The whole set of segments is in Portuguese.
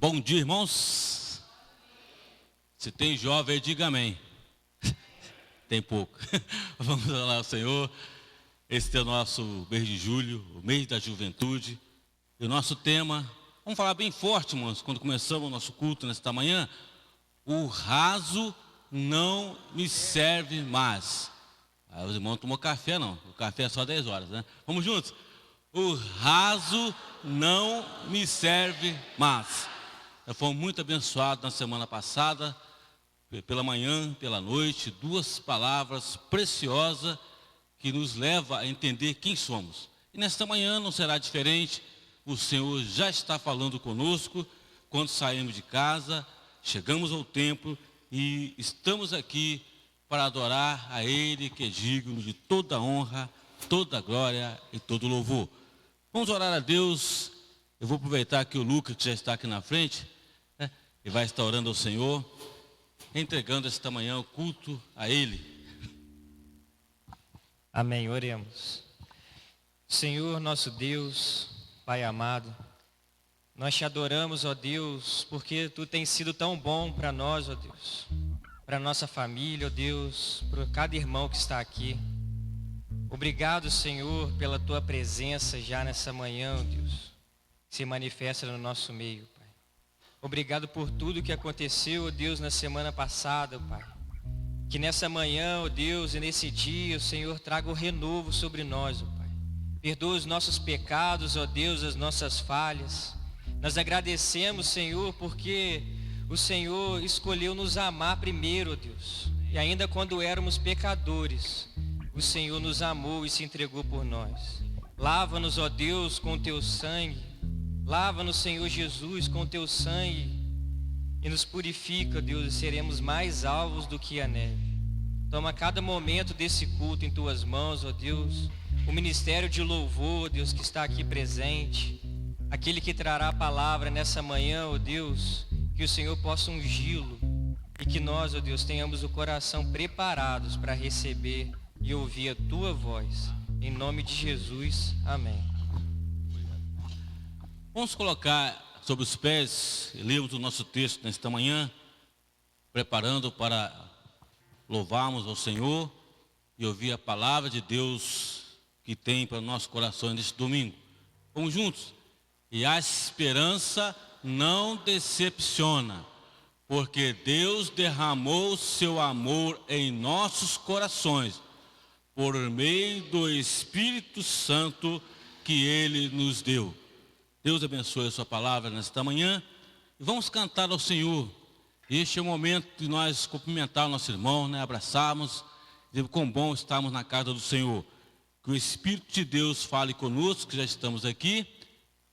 Bom dia, irmãos. Se tem jovem, diga amém. Tem pouco. Vamos orar ao Senhor. Esse é o nosso mês de julho, o mês da juventude. E o nosso tema, vamos falar bem forte, irmãos, quando começamos o nosso culto nesta manhã. O raso não me serve mais. Aí os irmãos tomou café, não. O café é só 10 horas, né? Vamos juntos? O raso não me serve mais. Nós fomos muito abençoados na semana passada, pela manhã, pela noite, duas palavras preciosas que nos levam a entender quem somos. E nesta manhã não será diferente. O Senhor já está falando conosco quando saímos de casa, chegamos ao templo e estamos aqui para adorar a Ele, que é digno de toda honra, toda glória e todo louvor. Vamos orar a Deus. Eu vou aproveitar que o Lucas, que já está aqui na frente, né, e vai estar orando ao Senhor, entregando esta manhã o culto a Ele. Amém, oremos. Senhor nosso Deus, Pai amado, nós te adoramos, ó Deus, porque Tu tens sido tão bom para nós, ó Deus, para nossa família, ó Deus, para cada irmão que está aqui. Obrigado, Senhor, pela Tua presença já nessa manhã, ó Deus, que se manifesta no nosso meio, Pai. Obrigado por tudo que aconteceu, ó Deus, na semana passada, Pai. Que nessa manhã, ó Deus, e nesse dia, o Senhor traga o renovo sobre nós, ó Pai. Perdoa os nossos pecados, ó Deus, as nossas falhas. Nós agradecemos, Senhor, porque o Senhor escolheu nos amar primeiro, ó Deus. E ainda quando éramos pecadores, o Senhor nos amou e se entregou por nós. Lava-nos, ó Deus, com o Teu sangue. Lava-nos, Senhor Jesus, com o Teu sangue. E nos purifica, Deus, e seremos mais alvos do que a neve. Toma cada momento desse culto em Tuas mãos, ó Deus. O ministério de louvor, Deus, que está aqui presente. Aquele que trará a palavra nessa manhã, ó Deus, que o Senhor possa ungí-lo. E que nós, ó Deus, tenhamos o coração preparados para receber e ouvir a Tua voz. Em nome de Jesus, amém. Vamos colocar sobre os pés e lermos o nosso texto nesta manhã, preparando para louvarmos ao Senhor e ouvir a palavra de Deus que tem para o nosso coração neste domingo. Vamos juntos? E a esperança não decepciona, porque Deus derramou seu amor em nossos corações, por meio do Espírito Santo que Ele nos deu. Deus abençoe a sua palavra nesta manhã. E vamos cantar ao Senhor. Este é o momento de nós cumprimentar o nosso irmão, né? Abraçarmos. Dizer quão bom estarmos na casa do Senhor. Que o Espírito de Deus fale conosco, que já estamos aqui.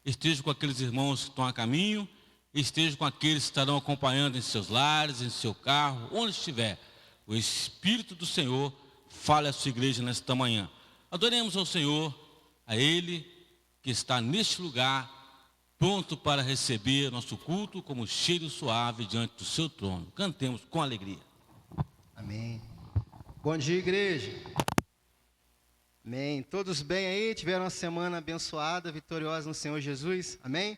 Esteja com aqueles irmãos que estão a caminho. Esteja com aqueles que estarão acompanhando em seus lares, em seu carro, onde estiver. O Espírito do Senhor fale à sua igreja nesta manhã. Adoremos ao Senhor, a Ele que está neste lugar, pronto para receber nosso culto como cheiro suave diante do seu trono. Cantemos com alegria. Amém. Bom dia, igreja. Amém. Todos bem aí? Tiveram uma semana abençoada, vitoriosa no Senhor Jesus? Amém?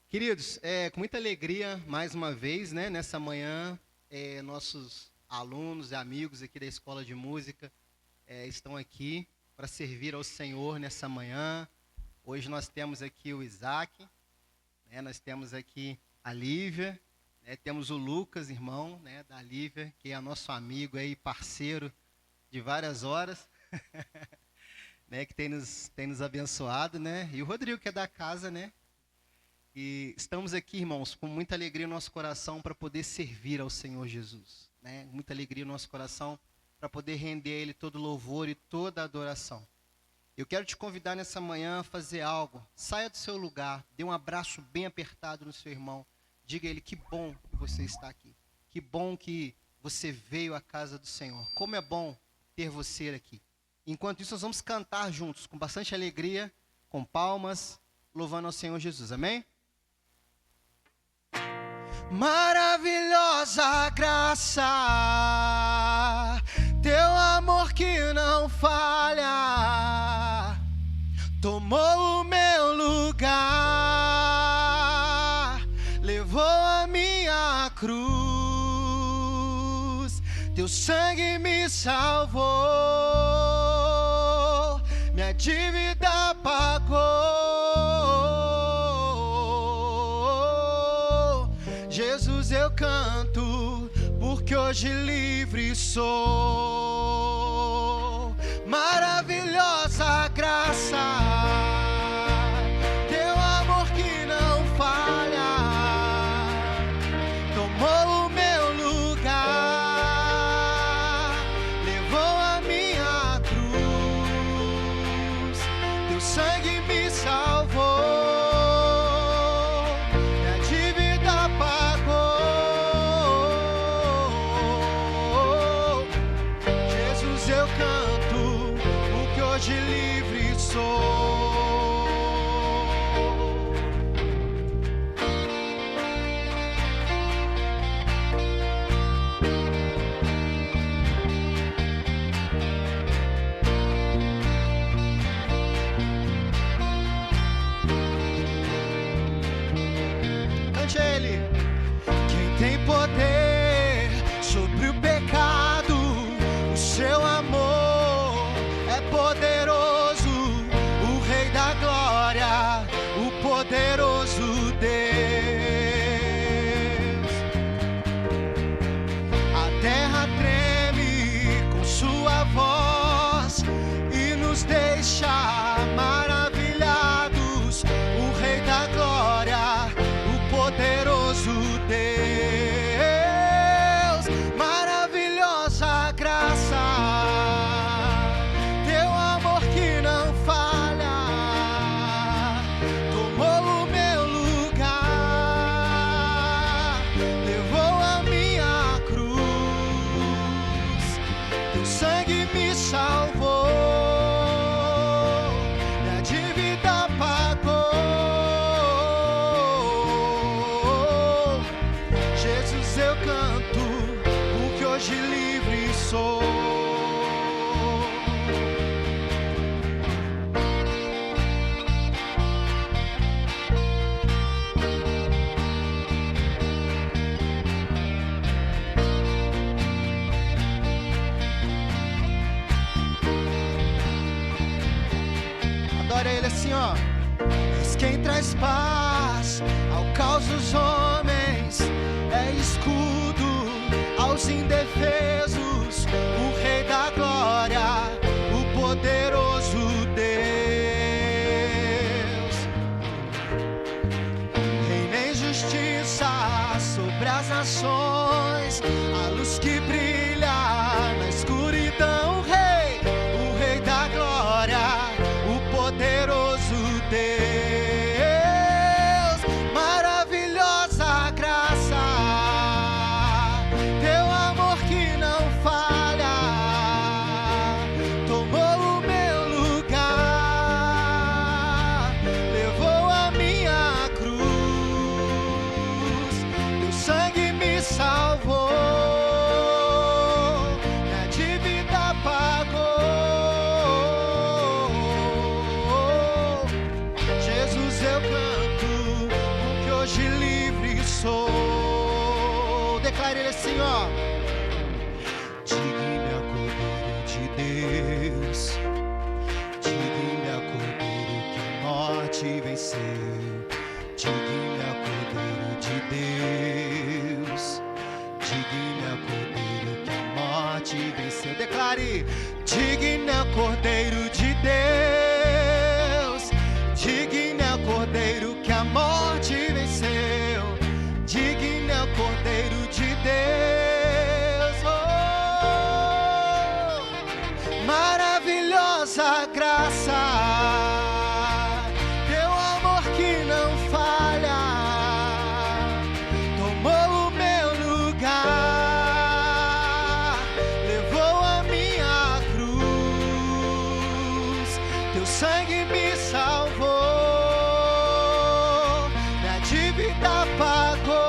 Queridos, com muita alegria, mais uma vez, né, nessa manhã, nossos alunos e amigos aqui da Escola de Música estão aqui para servir ao Senhor nessa manhã. Hoje nós temos aqui o Isaac, né, nós temos aqui a Lívia, né, temos o Lucas, irmão, né, da Lívia, que é nosso amigo aí, parceiro de várias horas, né, que tem nos abençoado, né, e o Rodrigo, que é da casa, né, e estamos aqui, irmãos, com muita alegria no nosso coração para poder servir ao Senhor Jesus, né, muita alegria no nosso coração para poder render a Ele todo louvor e toda adoração. Eu quero te convidar nessa manhã a fazer algo. Saia do seu lugar, dê um abraço bem apertado no seu irmão. Diga a ele que bom que você está aqui. Que bom que você veio à casa do Senhor. Como é bom ter você aqui. Enquanto isso, nós vamos cantar juntos, com bastante alegria, com palmas, louvando ao Senhor Jesus. Amém? Maravilhosa graça, teu amor que não falha, tomou o meu lugar, levou Teu sangue me salvou, minha dívida pagou. Jesus, eu canto, porque hoje livre sou. Maravilhosa graça, teu amor que não falha, tomou o meu lugar, levou a minha cruz. Teu sangue me salvou, minha dívida pagou. Jesus, eu canto, porque hoje livre sou. Cante ele. Quem tem poder sobre o pecado, o seu amor é poderoso. O Rei da Glória, o poderoso Deus. A terra treme com sua voz e nos deixa maravilhados. O Rei da Glória, o poderoso Deus. Maravilhosa graça, teu amor que não falha, tomou o meu lugar, levou a minha cruz. Teu sangue me salvou, minha dívida pagou. Jesus, eu canto, porque hoje livre sou. Adora ele assim, ó. És quem traz paz ao caos dos homens, é escudo aos indefesos. O Rei da Glória, o poderoso Deus. Reina em justiça sobre as nações, a luz que brilha na escuridão. O Rei da Glória, o poderoso Deus. Maravilhosa graça, teu amor que não falha, tomou o meu lugar, levou a minha cruz. Teu sangue me salvou, minha dívida pagou. Jesus, eu canto, porque hoje livre sou. Declare ele assim, ó. Digne a Cordeiro de Deus, digne a Cordeiro que a morte venceu. Digne a Cordeiro de Deus, digne a Cordeiro que a morte venceu. Declare. Digne a Cordeiro de Deus, digne a Cordeiro que a morte venceu. Digne a Cordeiro de Deus. Oh, maravilhosa graça, teu amor que não falha, tomou o meu lugar, levou a minha cruz. Teu sangue me salvou, minha dívida pagou.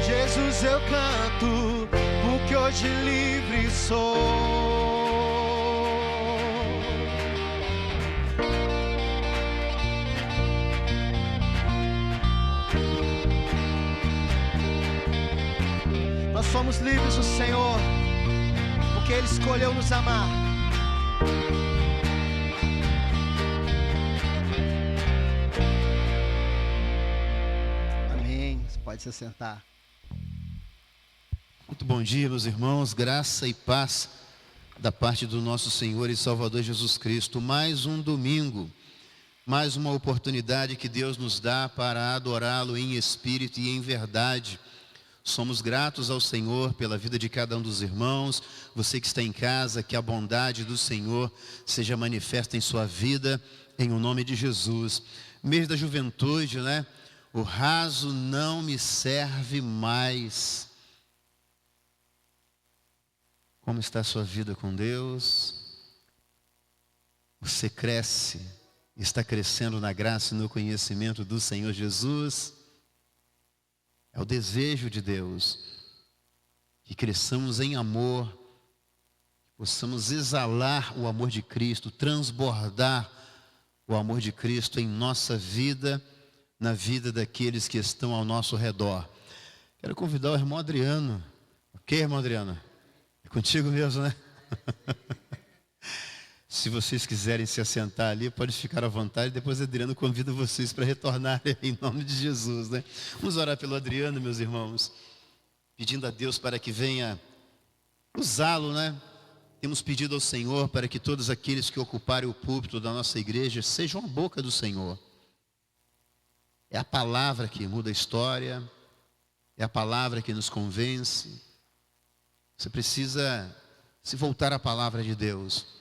Jesus, eu canto, porque hoje livre sou. Nós somos livres do Senhor, porque Ele escolheu nos amar. Amém. Você pode se sentar. Muito bom dia, meus irmãos, graça e paz da parte do nosso Senhor e Salvador Jesus Cristo. Mais um domingo, mais uma oportunidade que Deus nos dá para adorá-lo em espírito e em verdade. Somos gratos ao Senhor pela vida de cada um dos irmãos. Você que está em casa, que a bondade do Senhor seja manifesta em sua vida, em o nome de Jesus. Mês da juventude, né? O raso não me serve mais. Como está a sua vida com Deus? Você cresce, está crescendo na graça e no conhecimento do Senhor Jesus? É o desejo de Deus que cresçamos em amor, que possamos exalar o amor de Cristo, transbordar o amor de Cristo em nossa vida, na vida daqueles que estão ao nosso redor. Quero convidar o irmão Adriano. Ok, irmão Adriano? É contigo mesmo, né? Se vocês quiserem se assentar ali, pode ficar à vontade. Depois Adriano convida vocês para retornarem em nome de Jesus, né? Vamos orar pelo Adriano, meus irmãos, pedindo a Deus para que venha usá-lo, né? Temos pedido ao Senhor para que todos aqueles que ocuparem o púlpito da nossa igreja sejam a boca do Senhor. É a palavra que muda a história, é a palavra que nos convence. Você precisa se voltar à palavra de Deus.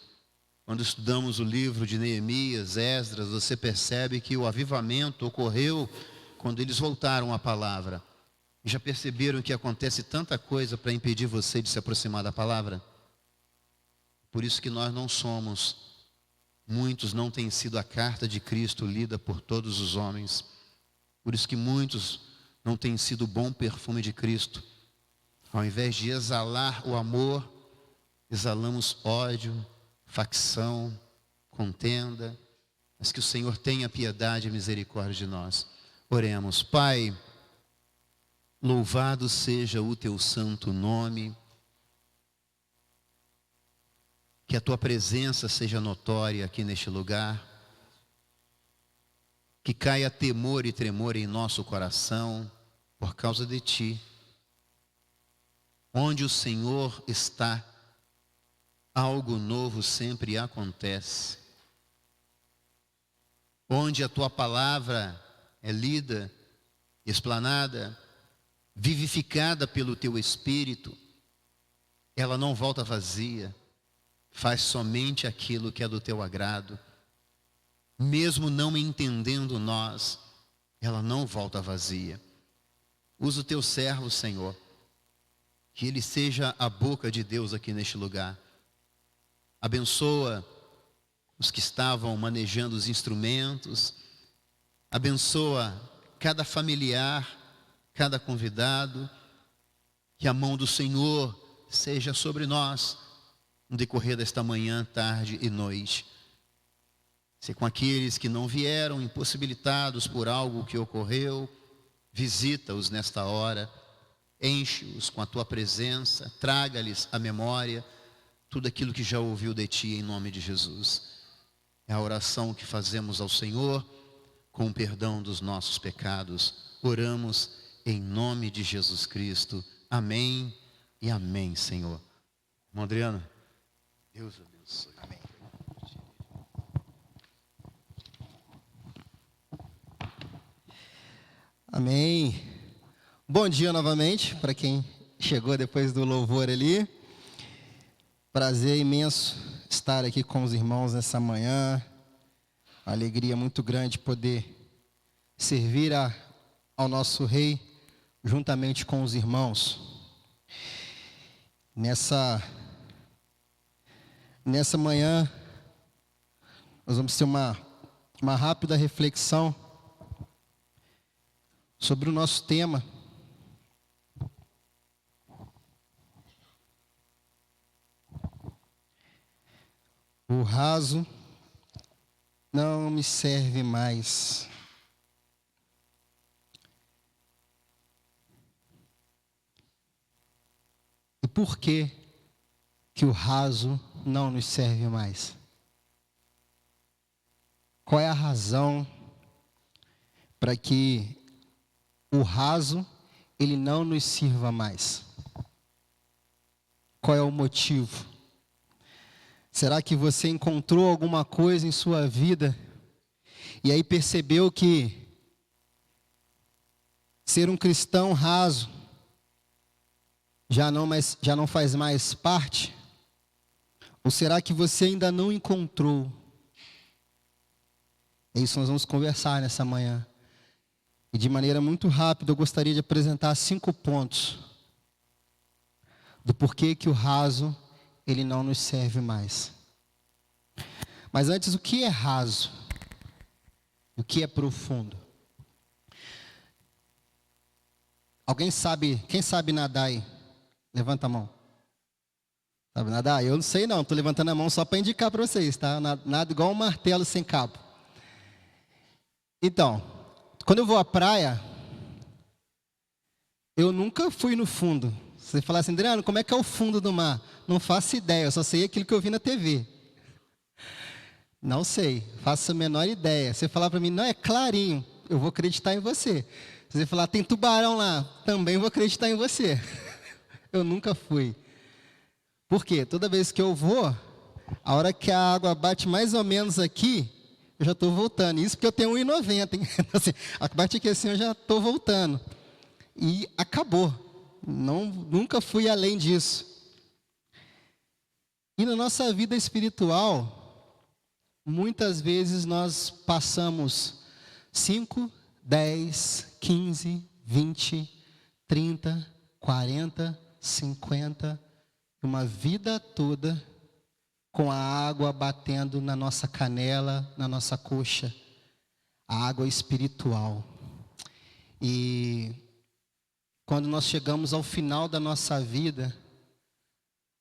Quando estudamos o livro de Neemias, Esdras, você percebe que o avivamento ocorreu quando eles voltaram à palavra. E já perceberam que acontece tanta coisa para impedir você de se aproximar da palavra? Por isso que nós não somos, muitos não têm sido a carta de Cristo lida por todos os homens. Por isso que muitos não têm sido o bom perfume de Cristo. Ao invés de exalar o amor, exalamos ódio, facção, contenda. Mas que o Senhor tenha piedade e misericórdia de nós. Oremos. Pai, louvado seja o teu santo nome. Que a tua presença seja notória aqui neste lugar. Que caia temor e tremor em nosso coração por causa de ti. Onde o Senhor está, algo novo sempre acontece. Onde a tua palavra é lida, explanada, vivificada pelo teu Espírito, ela não volta vazia, faz somente aquilo que é do teu agrado. Mesmo não entendendo nós, ela não volta vazia. Usa o teu servo, Senhor, que ele seja a boca de Deus aqui neste lugar. Abençoa os que estavam manejando os instrumentos. Abençoa cada familiar, cada convidado. Que a mão do Senhor seja sobre nós no decorrer desta manhã, tarde e noite. Se com aqueles que não vieram, impossibilitados por algo que ocorreu, visita-os nesta hora. Enche-os com a tua presença, traga-lhes à memória tudo aquilo que já ouviu de ti em nome de Jesus. É a oração que fazemos ao Senhor com o perdão dos nossos pecados. Oramos em nome de Jesus Cristo. Amém e amém, Senhor. Irmão Adriano, Deus abençoe. Amém. Amém. Bom dia novamente para quem chegou depois do louvor ali. Prazer imenso estar aqui com os irmãos nessa manhã. Uma alegria muito grande poder servir ao nosso Rei juntamente com os irmãos. Nessa manhã, nós vamos ter uma rápida reflexão sobre o nosso tema. O raso não me serve mais. por que o raso não nos serve mais. Qual é a razão para que o raso ele não nos sirva mais? Qual é o motivo? Será que você encontrou alguma coisa em sua vida e aí percebeu que ser um cristão raso já não faz mais parte? Ou será que você ainda não encontrou? É isso que nós vamos conversar nessa manhã. E de maneira muito rápida eu gostaria de apresentar 5 pontos do porquê que o raso ele não nos serve mais. Mas antes, o que é raso? O que é profundo? Alguém sabe, quem sabe nadar aí? Levanta a mão. Sabe nadar? Eu não sei não, estou levantando a mão só para indicar para vocês, tá? Nada igual um martelo sem cabo. Então, quando eu vou à praia, eu nunca fui no fundo. Você fala assim, Adriano, como é que é o fundo do mar? Não faço ideia, eu só sei aquilo que eu vi na TV. Não sei, faço a menor ideia. Você falar para mim, não, é clarinho, eu vou acreditar em você. Se você falar, tem tubarão lá, também vou acreditar em você. Eu nunca fui. Por quê? Toda vez que eu vou, a hora que a água bate mais ou menos aqui, eu já estou voltando. Isso porque eu tenho 1,90. Assim, bate aqui assim, eu já estou voltando. E acabou. Nunca fui além disso. E na nossa vida espiritual, muitas vezes nós passamos 5, 10, 15, 20, 30, 40, 50, uma vida toda com a água batendo na nossa canela, na nossa coxa, a água espiritual. E quando nós chegamos ao final da nossa vida,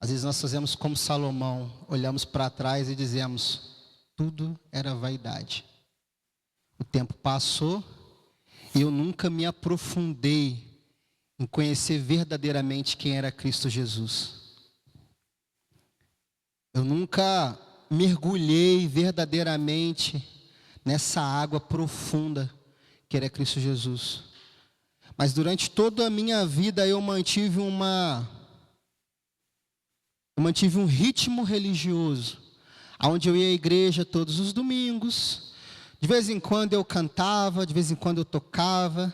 às vezes nós fazemos como Salomão, olhamos para trás e dizemos, tudo era vaidade. O tempo passou e eu nunca me aprofundei em conhecer verdadeiramente quem era Cristo Jesus. Eu nunca mergulhei verdadeiramente nessa água profunda que era Cristo Jesus. Mas durante toda a minha vida eu mantive um ritmo religioso, onde eu ia à igreja todos os domingos. De vez em quando eu cantava, de vez em quando eu tocava.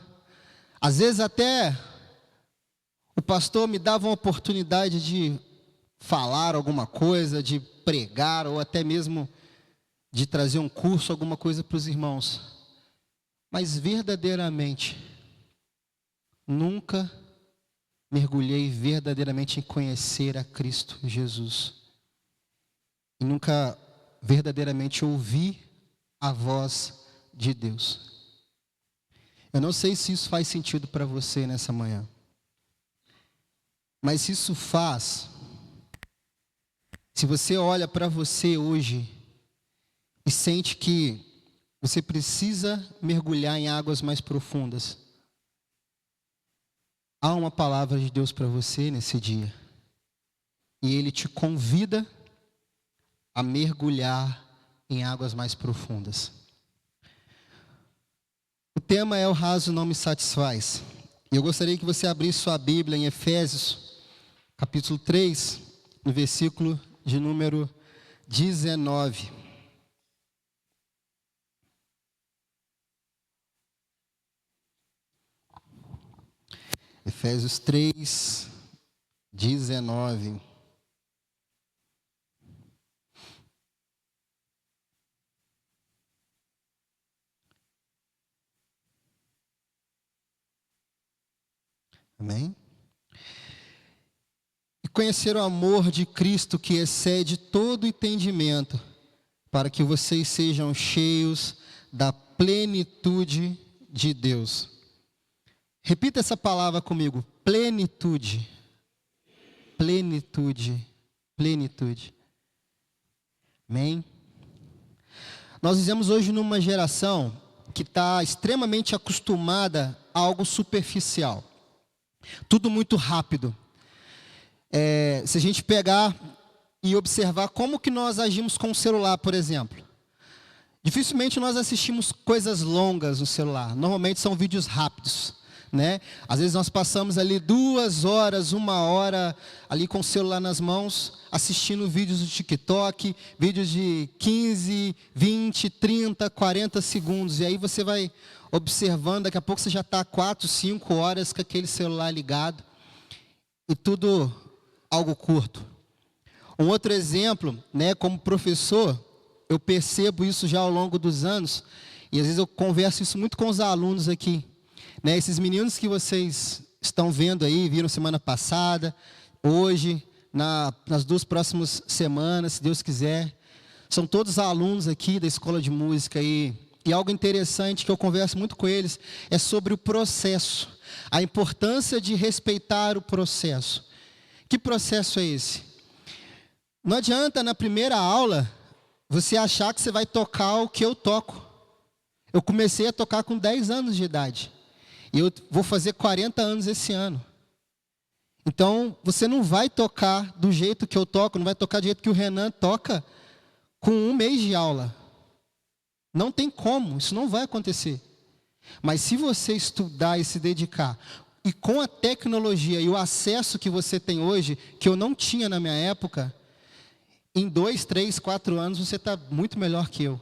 Às vezes até o pastor me dava uma oportunidade de falar alguma coisa, de pregar, ou até mesmo de trazer um curso, alguma coisa para os irmãos. Mas verdadeiramente, nunca mergulhei verdadeiramente em conhecer a Cristo Jesus. E nunca verdadeiramente ouvi a voz de Deus. Eu não sei se isso faz sentido para você nessa manhã. Mas se isso faz, se você olha para você hoje e sente que você precisa mergulhar em águas mais profundas, há uma palavra de Deus para você nesse dia. E Ele te convida a mergulhar em águas mais profundas. O tema é o raso não me satisfaz. E eu gostaria que você abrisse sua Bíblia em Efésios, capítulo 3, no versículo de número 19. Efésios 3, 19. Amém? E conhecer o amor de Cristo que excede todo entendimento, para que vocês sejam cheios da plenitude de Deus. Repita essa palavra comigo, plenitude. Plenitude. Plenitude. Amém? Nós vivemos hoje numa geração que está extremamente acostumada a algo superficial. Tudo muito rápido. Se a gente pegar e observar como que nós agimos com o celular, por exemplo. Dificilmente nós assistimos coisas longas no celular. Normalmente são vídeos rápidos, né? Às vezes nós passamos ali 2 horas, 1 hora ali com o celular nas mãos, assistindo vídeos do TikTok, vídeos de 15, 20, 30, 40 segundos. E aí você vai observando, daqui a pouco você já está 4, 5 horas com aquele celular ligado. E tudo algo curto. Um outro exemplo, né, como professor, eu percebo isso já ao longo dos anos, e às vezes eu converso isso muito com os alunos aqui, né, esses meninos que vocês estão vendo aí, viram semana passada, hoje, nas 2 próximas semanas, se Deus quiser, são todos alunos aqui da Escola de Música, e algo interessante que eu converso muito com eles, é sobre o processo, a importância de respeitar o processo. Que processo é esse? Não adianta na primeira aula você achar que você vai tocar o que eu toco. Eu comecei a tocar com 10 anos de idade. E eu vou fazer 40 anos esse ano. Então, você não vai tocar do jeito que eu toco, não vai tocar do jeito que o Renan toca com 1 mês de aula. Não tem como, isso não vai acontecer. Mas se você estudar e se dedicar, e com a tecnologia e o acesso que você tem hoje, que eu não tinha na minha época, em 2, 3, 4 anos você está muito melhor que eu.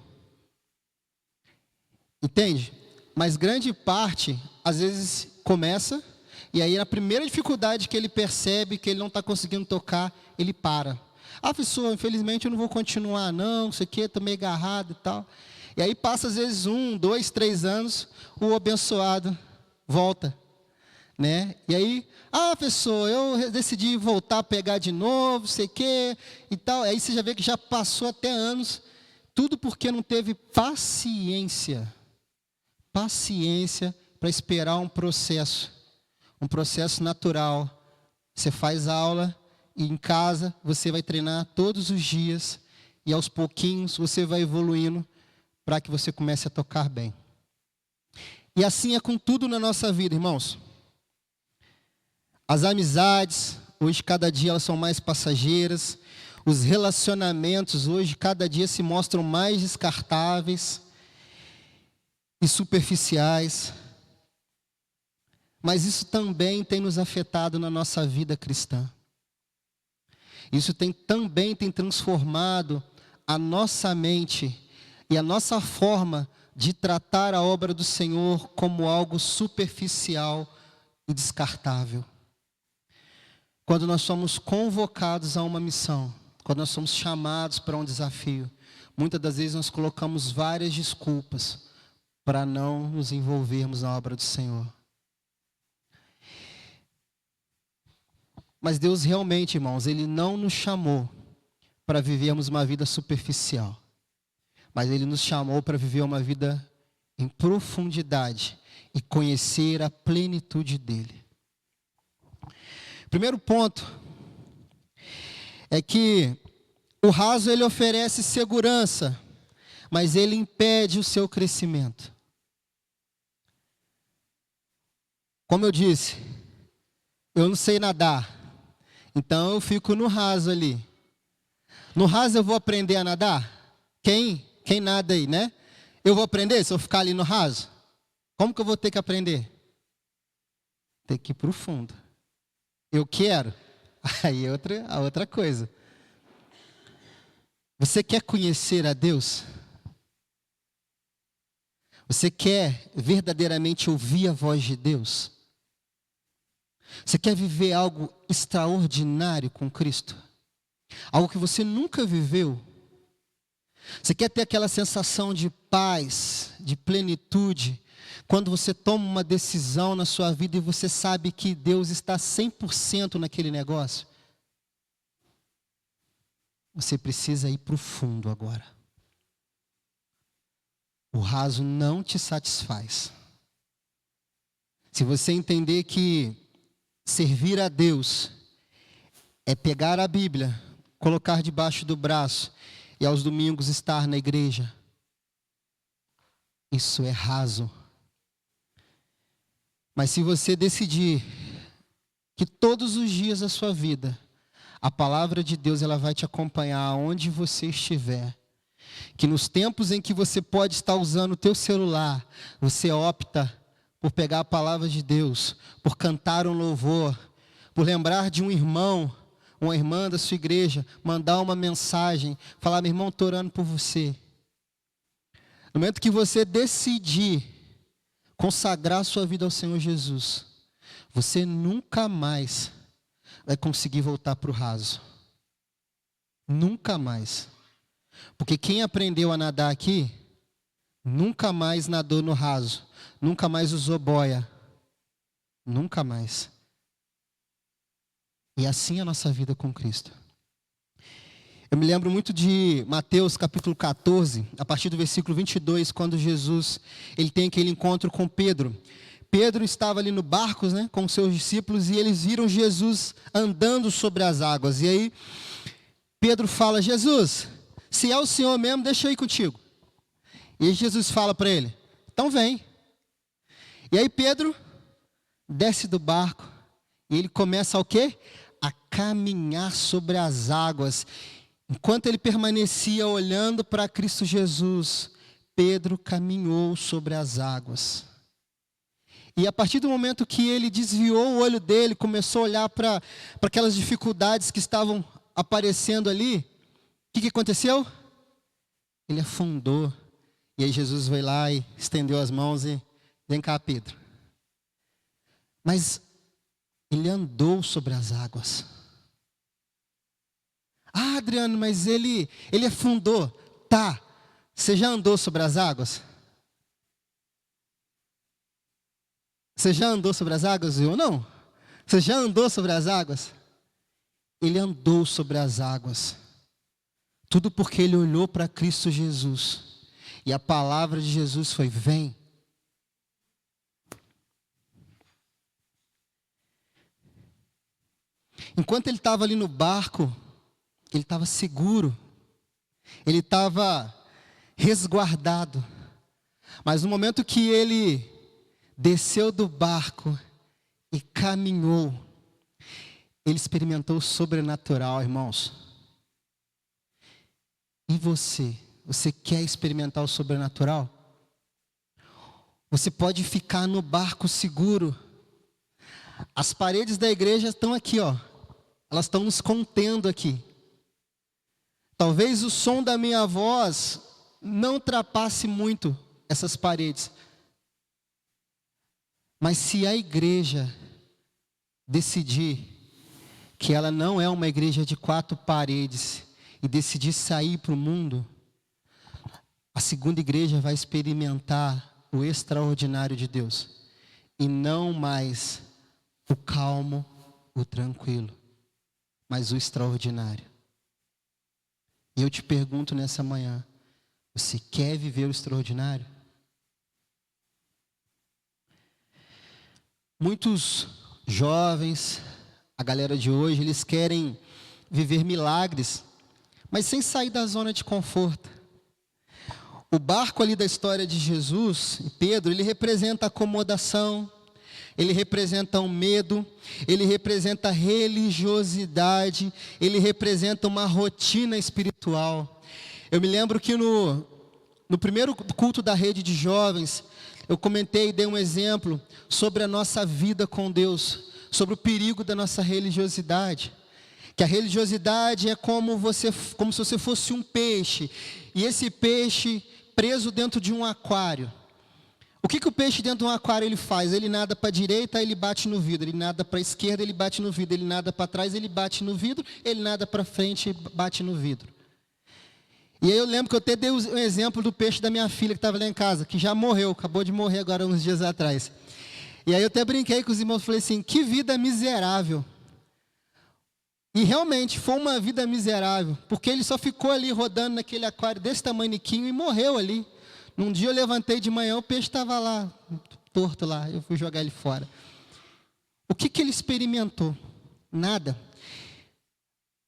Entende? Mas grande parte, às vezes, começa, e aí na primeira dificuldade que ele percebe que ele não está conseguindo tocar, ele para. Professor, infelizmente eu não vou continuar não sei o que, estou meio agarrado e tal. E aí passa às vezes 1, 2, 3 anos, o abençoado volta. Né? E aí, professor, eu decidi voltar a pegar de novo, sei o quê, e tal. Aí você já vê que já passou até anos, tudo porque não teve paciência. Paciência para esperar um processo natural. Você faz aula e em casa você vai treinar todos os dias e aos pouquinhos você vai evoluindo para que você comece a tocar bem. E assim é com tudo na nossa vida, irmãos. As amizades, hoje cada dia elas são mais passageiras. Os relacionamentos hoje cada dia se mostram mais descartáveis e superficiais. Mas isso também tem nos afetado na nossa vida cristã. Isso também tem transformado a nossa mente e a nossa forma de tratar a obra do Senhor como algo superficial e descartável. Quando nós somos convocados a uma missão, quando nós somos chamados para um desafio, muitas das vezes nós colocamos várias desculpas para não nos envolvermos na obra do Senhor. Mas Deus realmente, irmãos, Ele não nos chamou para vivermos uma vida superficial, mas Ele nos chamou para viver uma vida em profundidade e conhecer a plenitude dEle. Primeiro ponto é que o raso ele oferece segurança, mas ele impede o seu crescimento. Como eu disse, eu não sei nadar, então eu fico no raso ali. No raso eu vou aprender a nadar? Quem nada aí, né? Eu vou aprender se eu ficar ali no raso? Como que eu vou ter que aprender? Tem que ir para o fundo. Eu quero. Aí é a outra coisa. Você quer conhecer a Deus? Você quer verdadeiramente ouvir a voz de Deus? Você quer viver algo extraordinário com Cristo? Algo que você nunca viveu? Você quer ter aquela sensação de paz, de plenitude, quando você toma uma decisão na sua vida e você sabe que Deus está 100% naquele negócio? Você precisa ir para o fundo agora. O raso não te satisfaz. Se você entender que servir a Deus é pegar a Bíblia, colocar debaixo do braço e aos domingos estar na igreja, isso é raso. Mas se você decidir que todos os dias da sua vida A palavra de Deus, ela vai te acompanhar aonde você estiver. Que nos tempos em que você pode estar usando o teu celular, você opta por pegar a palavra de Deus, por cantar um louvor, por lembrar de um irmão, uma irmã da sua igreja, mandar uma mensagem, falar: meu irmão, estou orando por você. No momento que você decidir consagrar sua vida ao Senhor Jesus, você nunca mais vai conseguir voltar para o raso. Nunca mais. Porque quem aprendeu a nadar aqui, nunca mais nadou no raso, nunca mais usou boia. Nunca mais. E assim é a nossa vida com Cristo. Eu me lembro muito de Mateus capítulo 14, a partir do versículo 22, quando Jesus ele tem aquele encontro com Pedro. Pedro estava ali no barco, né, com seus discípulos, e eles viram Jesus andando sobre as águas. E aí Pedro fala: Jesus, se é o Senhor mesmo, deixa eu ir contigo. E Jesus fala para ele: então vem. E aí Pedro desce do barco e ele começa o quê? A caminhar sobre as águas. Enquanto ele permanecia olhando para Cristo Jesus, Pedro caminhou sobre as águas. E a partir do momento que ele desviou o olho dele, começou a olhar para aquelas dificuldades que estavam aparecendo ali, o que aconteceu? Ele afundou. E aí Jesus foi lá e estendeu as mãos e: vem cá, Pedro. Mas ele andou sobre as águas. Ah, Adriano, mas ele afundou. Tá, você já andou sobre as águas? Você já andou sobre as águas, ou não? Você já andou sobre as águas? Ele andou sobre as águas. Tudo porque ele olhou para Cristo Jesus. E a palavra de Jesus foi: vem. Enquanto ele estava ali no barco, ele estava seguro. Ele estava resguardado. Mas no momento que ele desceu do barco e caminhou, ele experimentou o sobrenatural, irmãos. E você quer experimentar o sobrenatural? Você pode ficar no barco seguro. As paredes da igreja estão aqui, ó. Elas estão nos contendo aqui. Talvez o som da minha voz não ultrapasse muito essas paredes. Mas se a igreja decidir que ela não é uma igreja de 4 paredes e decidir sair para o mundo, a segunda igreja vai experimentar o extraordinário de Deus. E não mais o calmo, o tranquilo, mas o extraordinário. E eu te pergunto nessa manhã: você quer viver o extraordinário? Muitos jovens, a galera de hoje, eles querem viver milagres, mas sem sair da zona de conforto. O barco ali da história de Jesus e Pedro, ele representa acomodação, ele representa um medo, ele representa religiosidade, ele representa uma rotina espiritual. Eu me lembro que no primeiro culto da rede de jovens, eu comentei e dei um exemplo sobre a nossa vida com Deus, sobre o perigo da nossa religiosidade. Que a religiosidade é como se você fosse um peixe, e esse peixe preso dentro de um aquário. O que o peixe dentro de um aquário ele faz? Ele nada para a direita, ele bate no vidro. Ele nada para a esquerda, ele bate no vidro. Ele nada para trás, ele bate no vidro. Ele nada para frente, bate no vidro. E aí eu lembro que eu até dei um exemplo do peixe da minha filha que estava lá em casa, que já morreu, acabou de morrer agora uns dias atrás. E aí eu até brinquei com os irmãos, falei assim: que vida miserável. E realmente foi uma vida miserável, porque ele só ficou ali rodando naquele aquário desse tamanhiquinho e morreu ali. Num dia eu levantei de manhã, o peixe estava lá, torto lá, eu fui jogar ele fora. O que ele experimentou? Nada.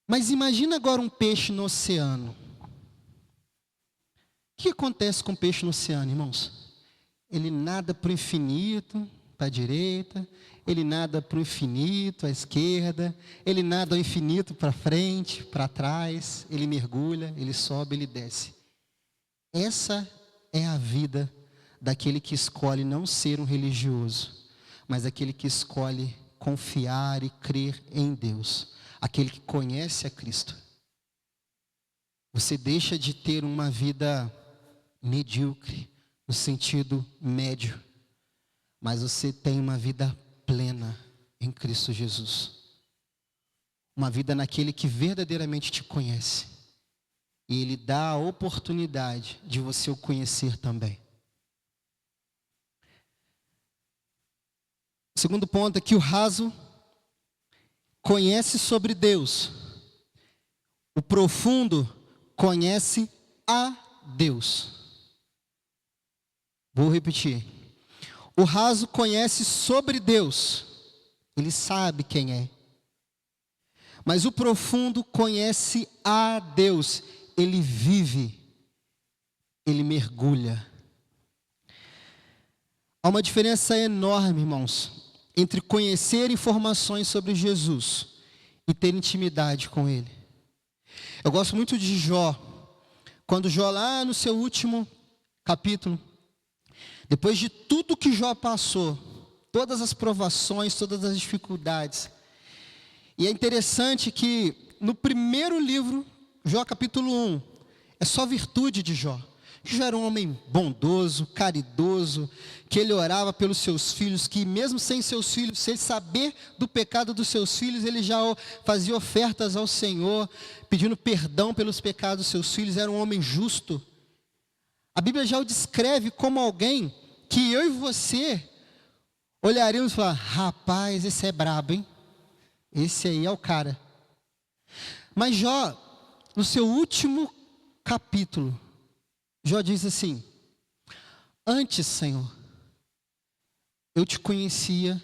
Mas imagina agora um peixe no oceano. O que acontece com o peixe no oceano, irmãos? Ele nada para o infinito, para a direita, ele nada para o infinito, à esquerda, ele nada ao infinito para frente, para trás, ele mergulha, ele sobe, ele desce. Essa é a vida daquele que escolhe não ser um religioso, mas aquele que escolhe confiar e crer em Deus, aquele que conhece a Cristo. Você deixa de ter uma vida medíocre, no sentido médio, mas você tem uma vida plena em Cristo Jesus. Uma vida naquele que verdadeiramente te conhece. E Ele dá a oportunidade de você o conhecer também. O segundo ponto é que o raso conhece sobre Deus. O profundo conhece a Deus. Vou repetir. O raso conhece sobre Deus. Ele sabe quem é. Mas o profundo conhece a Deus. Ele vive. Ele mergulha. Há uma diferença enorme, irmãos, entre conhecer informações sobre Jesus e ter intimidade com Ele. Eu gosto muito de Jó. Quando Jó, lá no seu último capítulo, depois de tudo que Jó passou, todas as provações, todas as dificuldades. E é interessante que no primeiro livro, Jó capítulo 1, é só virtude de Jó. Jó era um homem bondoso, caridoso, que ele orava pelos seus filhos, que mesmo sem seus filhos, sem saber do pecado dos seus filhos, ele já fazia ofertas ao Senhor, pedindo perdão pelos pecados dos seus filhos. Era um homem justo. A Bíblia já o descreve como alguém que eu e você olharíamos e falar: rapaz, esse é brabo, hein? Esse aí é o cara. Mas Jó, no seu último capítulo, Jó diz assim: antes, Senhor, eu te conhecia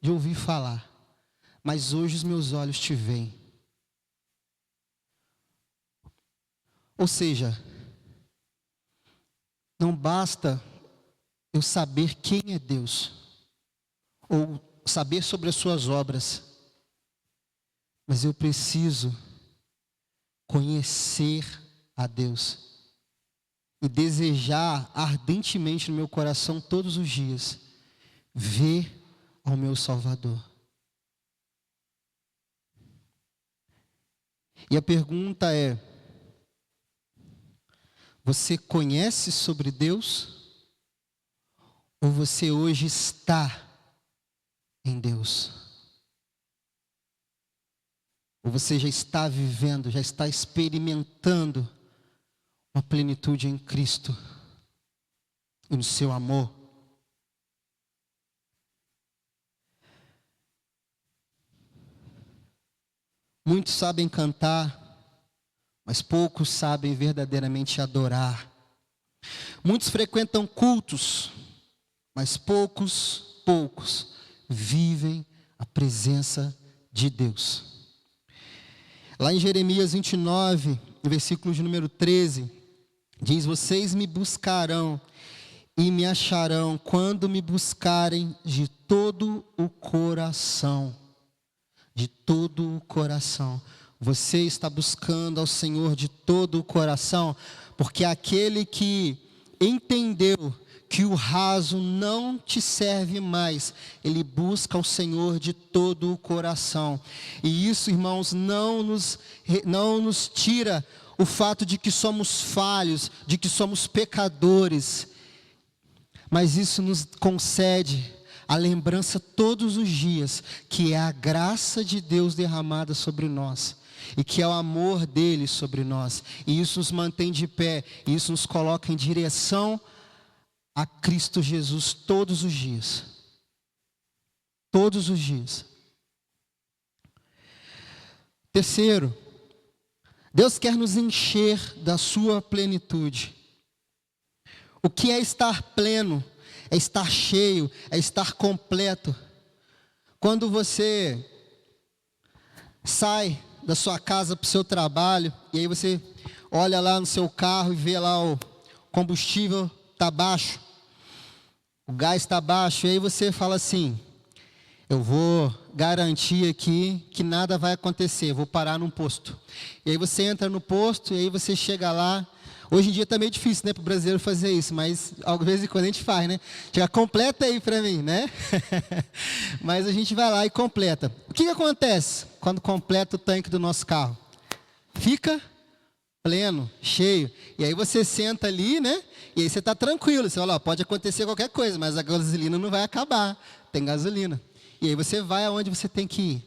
de ouvir falar, mas hoje os meus olhos te veem. Ou seja, não basta eu saber quem é Deus, ou saber sobre as suas obras, mas eu preciso conhecer a Deus e desejar ardentemente no meu coração todos os dias ver ao meu Salvador. E a pergunta é: você conhece sobre Deus? Ou você hoje está em Deus? Ou você já está vivendo, já está experimentando uma plenitude em Cristo e no seu amor? Muitos sabem cantar, mas poucos sabem verdadeiramente adorar. Muitos frequentam cultos, mas poucos vivem a presença de Deus. Lá em Jeremias 29, versículo de número 13, diz: vocês me buscarão e me acharão quando me buscarem de todo o coração. De todo o coração. Você está buscando ao Senhor de todo o coração, porque aquele que entendeu que o raso não te serve mais, ele busca o Senhor de todo o coração. E isso, irmãos, não nos tira o fato de que somos falhos, de que somos pecadores, mas isso nos concede a lembrança todos os dias que é a graça de Deus derramada sobre nós e que é o amor dele sobre nós, e isso nos mantém de pé, e isso nos coloca em direção a Cristo Jesus todos os dias. Todos os dias. Terceiro, Deus quer nos encher da sua plenitude. O que é estar pleno? É estar cheio, é estar completo. Quando você sai da sua casa para o seu trabalho, e aí você olha lá no seu carro e vê lá o combustível está baixo. o gás está baixo, e aí você fala assim, eu vou garantir aqui que nada vai acontecer, vou parar num posto. E aí você entra no posto, e aí você chega lá. Hoje em dia está meio difícil, né, para o brasileiro fazer isso, mas às vezes quando a gente faz, né? Já completa aí para mim, né? Mas a gente vai lá e completa. O que acontece quando completa o tanque do nosso carro? Fica pleno, cheio. E aí você senta ali, né? E aí você está tranquilo. Você fala, ó, pode acontecer qualquer coisa, mas a gasolina não vai acabar. Tem gasolina. E aí você vai aonde você tem que ir.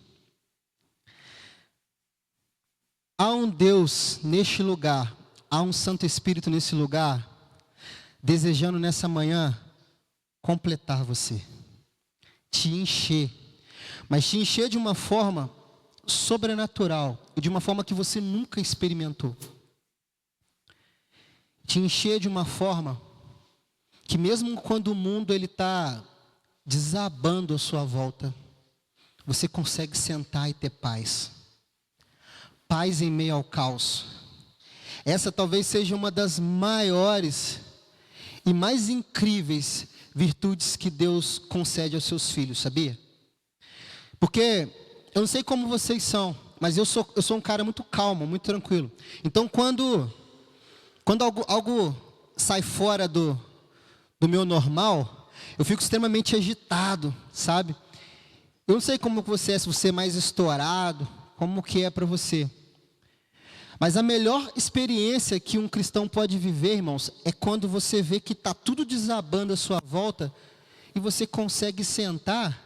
Há um Deus neste lugar, há um Santo Espírito nesse lugar, desejando nessa manhã completar você, te encher, mas te encher de uma forma sobrenatural e de uma forma que você nunca experimentou. Te encher de uma forma que mesmo quando o mundo ele está desabando à sua volta, você consegue sentar e ter paz. Paz em meio ao caos. Essa talvez seja uma das maiores e mais incríveis virtudes que Deus concede aos seus filhos, sabia? Porque eu não sei como vocês são, mas eu sou um cara muito calmo, muito tranquilo. Então quando algo sai fora do meu normal, eu fico extremamente agitado, sabe? Eu não sei como você é, se você é mais estourado, como que é para você. Mas a melhor experiência que um cristão pode viver, irmãos, é quando você vê que está tudo desabando à sua volta e você consegue sentar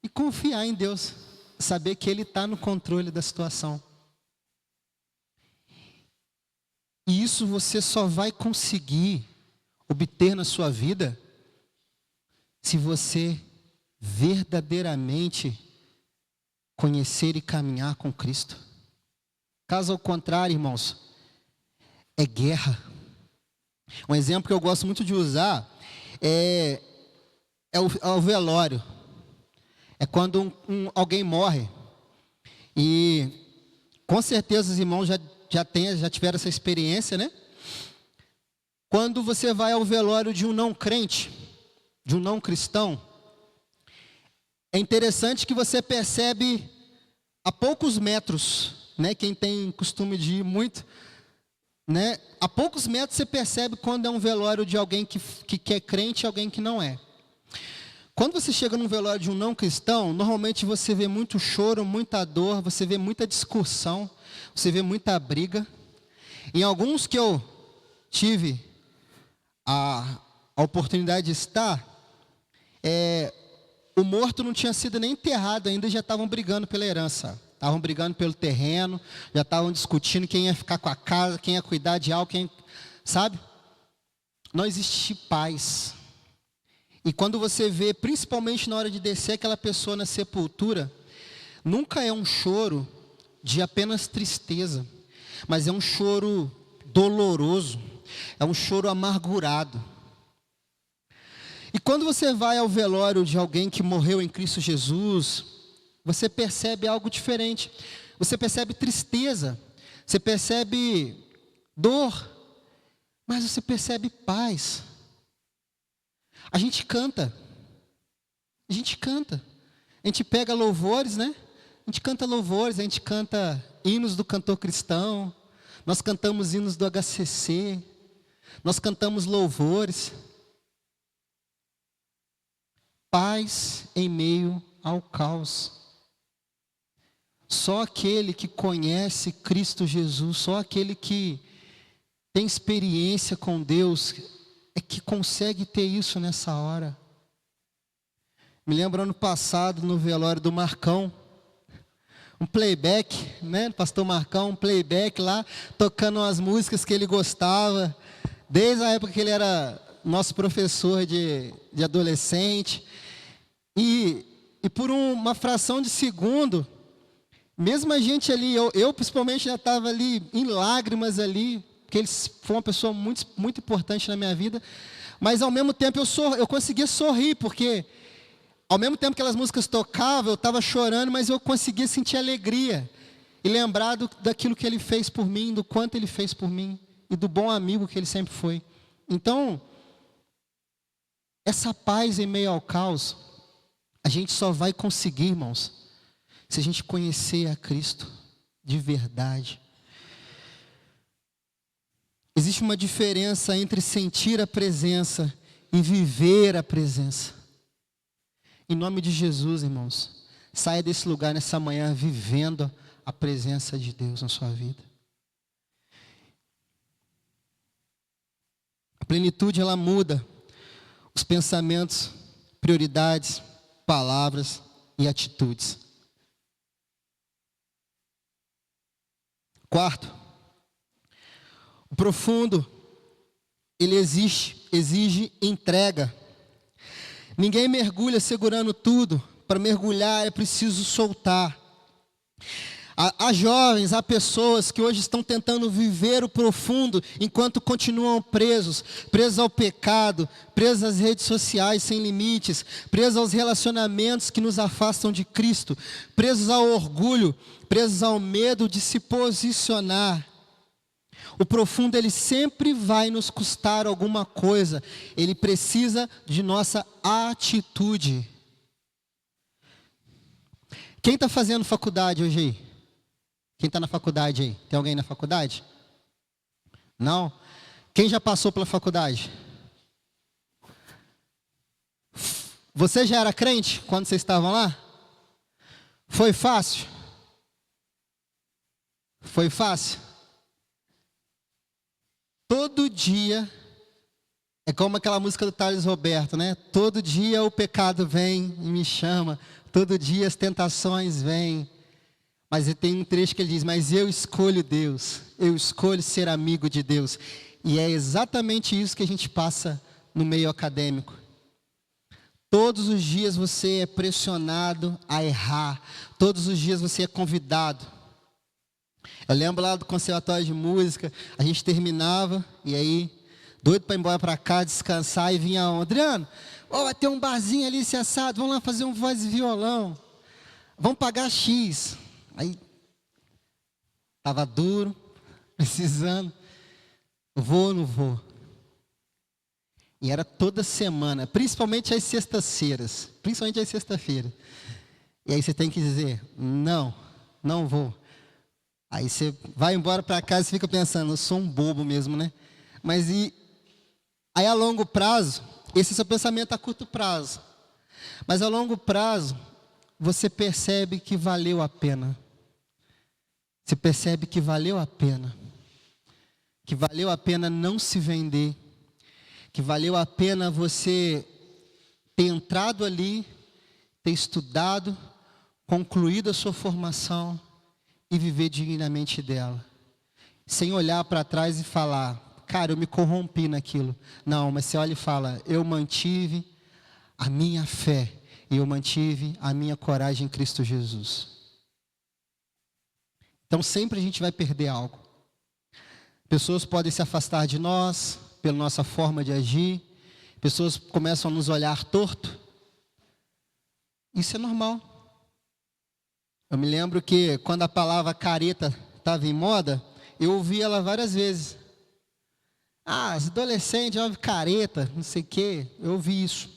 e confiar em Deus, saber que Ele está no controle da situação. E isso você só vai conseguir obter na sua vida se você verdadeiramente conhecer e caminhar com Cristo. Caso ao contrário, irmãos, é guerra. Um exemplo que eu gosto muito de usar é o velório. É quando alguém morre. E com certeza os irmãos já tiveram essa experiência, né? Quando você vai ao velório de um não crente, de um não cristão, é interessante que você percebe a poucos metros, né? Quem tem costume de ir muito, né? A poucos metros você percebe quando é um velório de alguém que é crente e alguém que não é. Quando você chega num velório de um não cristão, normalmente você vê muito choro, muita dor, você vê muita discussão, você vê muita briga. Em alguns que eu tive a oportunidade de estar, o morto não tinha sido nem enterrado ainda, já estavam brigando pela herança. Estavam brigando pelo terreno, já estavam discutindo quem ia ficar com a casa, quem ia cuidar de algo, sabe? Não existe paz. E quando você vê, principalmente na hora de descer aquela pessoa na sepultura, nunca é um choro de apenas tristeza, mas é um choro doloroso, é um choro amargurado. E quando você vai ao velório de alguém que morreu em Cristo Jesus, você percebe algo diferente. Você percebe tristeza, você percebe dor, mas você percebe paz. A gente canta, a gente pega louvores, né? A gente canta louvores, a gente canta hinos do cantor cristão, nós cantamos hinos do HCC, nós cantamos louvores. Paz em meio ao caos. Só aquele que conhece Cristo Jesus, só aquele que tem experiência com Deus, é que consegue ter isso nessa hora. Me lembro ano passado, no velório do Marcão, um playback, né? Pastor Marcão, um playback lá, tocando umas músicas que ele gostava, desde a época que ele era nosso professor de adolescente. E por uma fração de segundo, mesmo a gente ali, eu principalmente já estava ali em lágrimas ali, porque ele foi uma pessoa muito, muito importante na minha vida, mas ao mesmo tempo eu conseguia sorrir, porque ao mesmo tempo que aquelas músicas tocavam, eu estava chorando, mas eu conseguia sentir alegria e lembrar daquilo que ele fez por mim, do quanto ele fez por mim e do bom amigo que ele sempre foi. Então, essa paz em meio ao caos, a gente só vai conseguir, irmãos, se a gente conhecer a Cristo de verdade. Existe uma diferença entre sentir a presença e viver a presença. Em nome de Jesus, irmãos, saia desse lugar nessa manhã vivendo a presença de Deus na sua vida. A plenitude, ela muda os pensamentos, prioridades, palavras e atitudes. Quarto, o profundo, ele exige entrega. Ninguém mergulha segurando tudo. Para mergulhar é preciso soltar. Há jovens, há pessoas que hoje estão tentando viver o profundo enquanto continuam presos ao pecado, presos às redes sociais sem limites, presos aos relacionamentos que nos afastam de Cristo, presos ao orgulho, presos ao medo de se posicionar. O profundo, ele sempre vai nos custar alguma coisa. Ele precisa de nossa atitude. Quem está fazendo faculdade hoje aí? Quem está na faculdade aí? Tem alguém na faculdade? Não? Quem já passou pela faculdade? Você já era crente quando vocês estavam lá? Foi fácil? Foi fácil? Todo dia, é como aquela música do Thales Roberto, né? Todo dia o pecado vem e me chama, todo dia as tentações vêm. Mas tem um trecho que ele diz, mas eu escolho Deus, eu escolho ser amigo de Deus. E é exatamente isso que a gente passa no meio acadêmico. Todos os dias você é pressionado a errar, todos os dias você é convidado. Eu lembro lá do conservatório de música, a gente terminava, e aí, doido para ir embora para cá, descansar, e vinha Adriano, vai ter um barzinho ali, esse assado, vamos lá fazer um voz e violão, vamos pagar X. Aí, estava duro, precisando, vou ou não vou? E era toda semana, principalmente às sextas-feiras, E aí você tem que dizer, não vou. Aí você vai embora para casa e fica pensando, eu sou um bobo mesmo, né? Mas aí a longo prazo, esse é o seu pensamento a curto prazo. Mas a longo prazo, você percebe que valeu a pena. Você percebe que valeu a pena. Que valeu a pena não se vender. Que valeu a pena você ter entrado ali, ter estudado, concluído a sua formação e viver dignamente dela. Sem olhar para trás e falar, cara, eu me corrompi naquilo. Não, mas você olha e fala, eu mantive a minha fé e eu mantive a minha coragem em Cristo Jesus. Então sempre a gente vai perder algo. Pessoas podem se afastar de nós pela nossa forma de agir. Pessoas começam a nos olhar torto. Isso é normal. Eu me lembro que quando a palavra careta estava em moda, eu ouvi ela várias vezes. Os adolescentes ouvem careta, não sei o quê. Eu ouvi isso.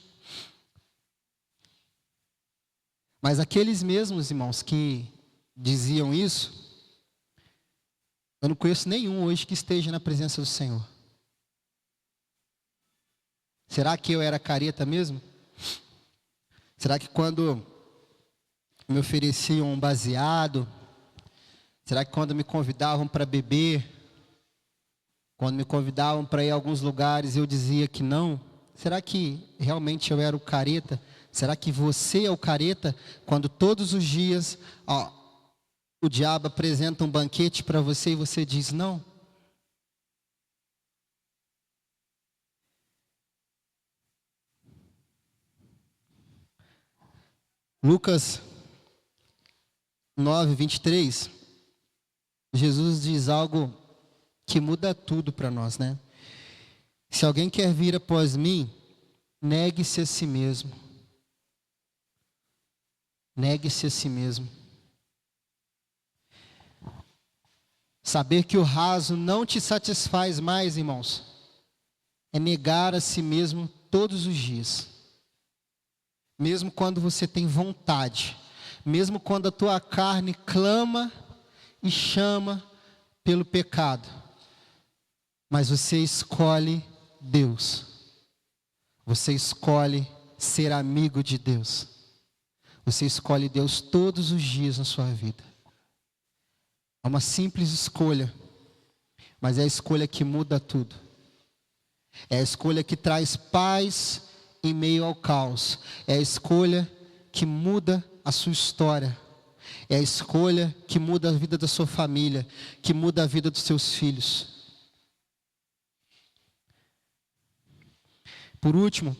Mas aqueles mesmos irmãos que diziam isso, eu não conheço nenhum hoje que esteja na presença do Senhor. Será que eu era careta mesmo? Será que quando me ofereciam um baseado, será que quando me convidavam para beber, quando me convidavam para ir a alguns lugares eu dizia que não? Será que realmente eu era o careta? Será que você é o careta quando todos os dias o diabo apresenta um banquete para você e você diz não? Lucas 9:23, Jesus diz algo que muda tudo para nós, né? Se alguém quer vir após mim, negue-se a si mesmo. Negue-se a si mesmo. Saber que o raso não te satisfaz mais, irmãos, é negar a si mesmo todos os dias. Mesmo quando você tem vontade, mesmo quando a tua carne clama e chama pelo pecado, mas você escolhe Deus. Você escolhe ser amigo de Deus. Você escolhe Deus todos os dias na sua vida. É uma simples escolha, mas é a escolha que muda tudo. É a escolha que traz paz em meio ao caos. É a escolha que muda a sua história. É a escolha que muda a vida da sua família, que muda a vida dos seus filhos. Por último,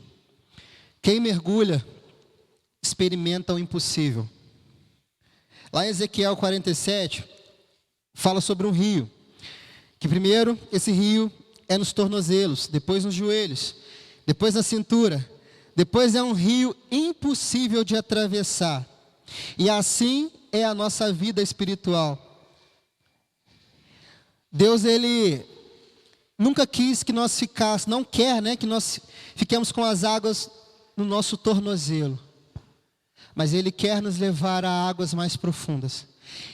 quem mergulha experimenta o impossível. Lá em Ezequiel 47, fala sobre um rio. Que primeiro, esse rio é nos tornozelos, depois nos joelhos, depois na cintura. Depois é um rio impossível de atravessar. E assim é a nossa vida espiritual. Deus, Ele nunca quis que nós ficássemos, não quer, que nós fiquemos com as águas no nosso tornozelo. Mas Ele quer nos levar a águas mais profundas.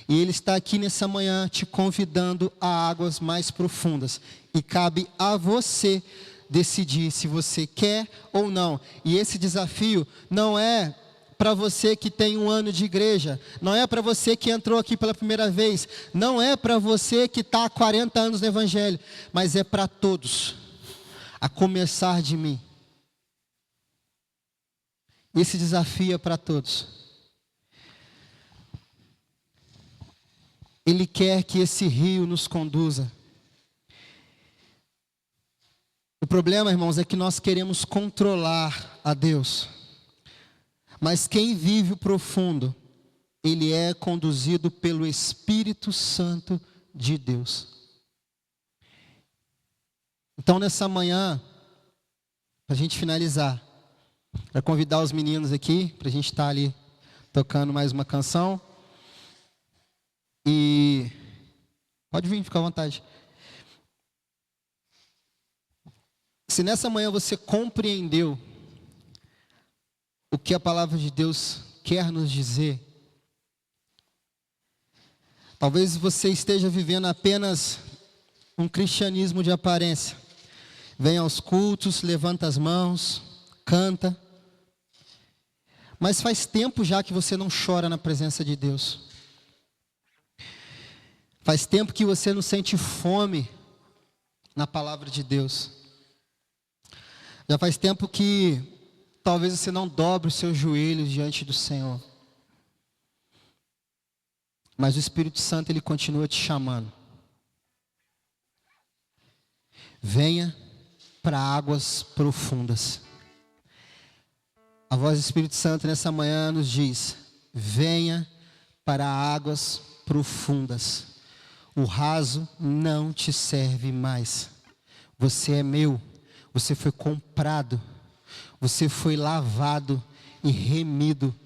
E Ele está aqui nessa manhã te convidando a águas mais profundas. E cabe a você decidir se você quer ou não. E esse desafio não é para você que tem 1 ano de igreja, não é para você que entrou aqui pela primeira vez, não é para você que está há 40 anos no Evangelho, mas é para todos, a começar de mim. Esse desafio é para todos. Ele quer que esse rio nos conduza. O problema, irmãos, é que nós queremos controlar a Deus. Mas quem vive o profundo, ele é conduzido pelo Espírito Santo de Deus. Então, nessa manhã, para a gente finalizar, para convidar os meninos aqui, para a gente estar ali tocando mais uma canção. E pode vir, fica à vontade. Se nessa manhã você compreendeu o que a palavra de Deus quer nos dizer, talvez você esteja vivendo apenas um cristianismo de aparência. Vem aos cultos, levanta as mãos, canta. Mas faz tempo já que você não chora na presença de Deus. Faz tempo que você não sente fome na palavra de Deus. Já faz tempo que talvez você não dobre os seus joelhos diante do Senhor. Mas o Espírito Santo, Ele continua te chamando. Venha para águas profundas. A voz do Espírito Santo nessa manhã nos diz: venha para águas profundas. O raso não te serve mais. Você é meu. Você foi comprado. Você foi lavado e remido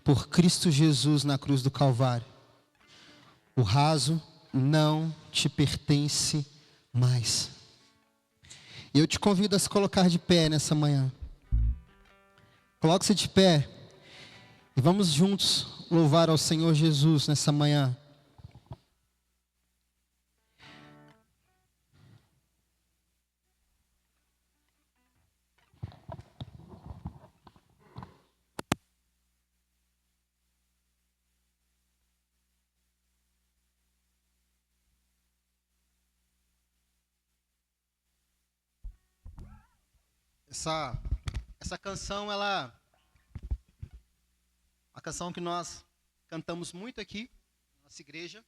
por Cristo Jesus na cruz do Calvário. O raso não te pertence mais. E eu te convido a se colocar de pé nessa manhã. Coloque-se de pé e vamos juntos louvar ao Senhor Jesus nessa manhã. Essa canção, ela é uma canção que nós cantamos muito aqui na nossa igreja.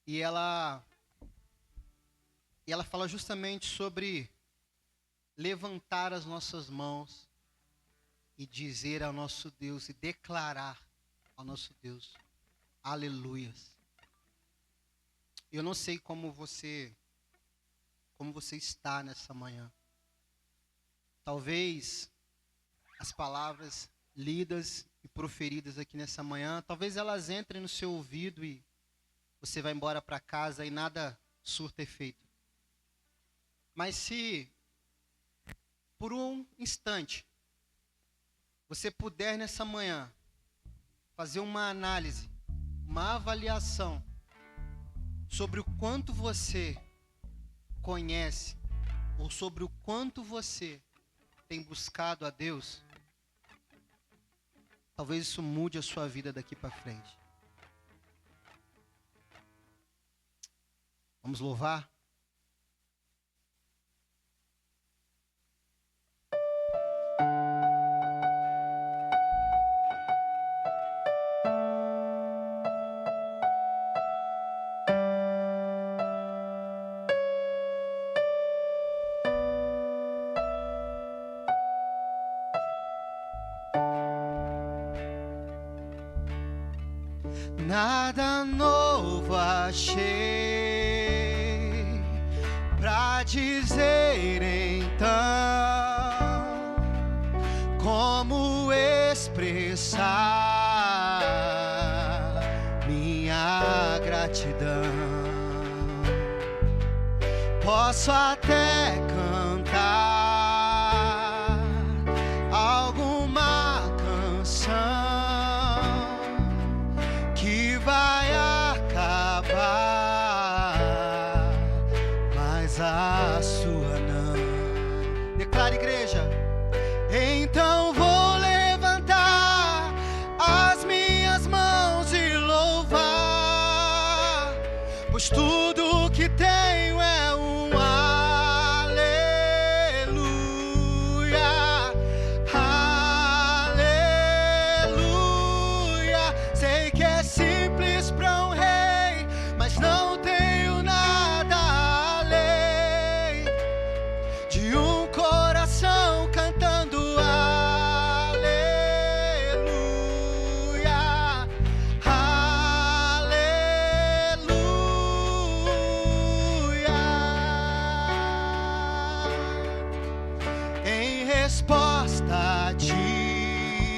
E ela fala justamente sobre levantar as nossas mãos e dizer ao nosso Deus e declarar ao nosso Deus: aleluias. Eu não sei como você está nessa manhã. Talvez as palavras lidas e proferidas aqui nessa manhã, talvez elas entrem no seu ouvido e você vai embora para casa e nada surta efeito. Mas se por um instante, você puder nessa manhã fazer uma análise, uma avaliação sobre o quanto você conhece ou sobre o quanto você tem buscado a Deus, talvez isso mude a sua vida daqui para frente. Vamos louvar? Nada novo achei pra dizer então, como expressar minha gratidão. Posso até cantar alguma canção que vai acabar, mas a sua não. Declara, igreja. Então vou levantar as minhas mãos e louvar, pois tudo que tenho é um resposta a ti,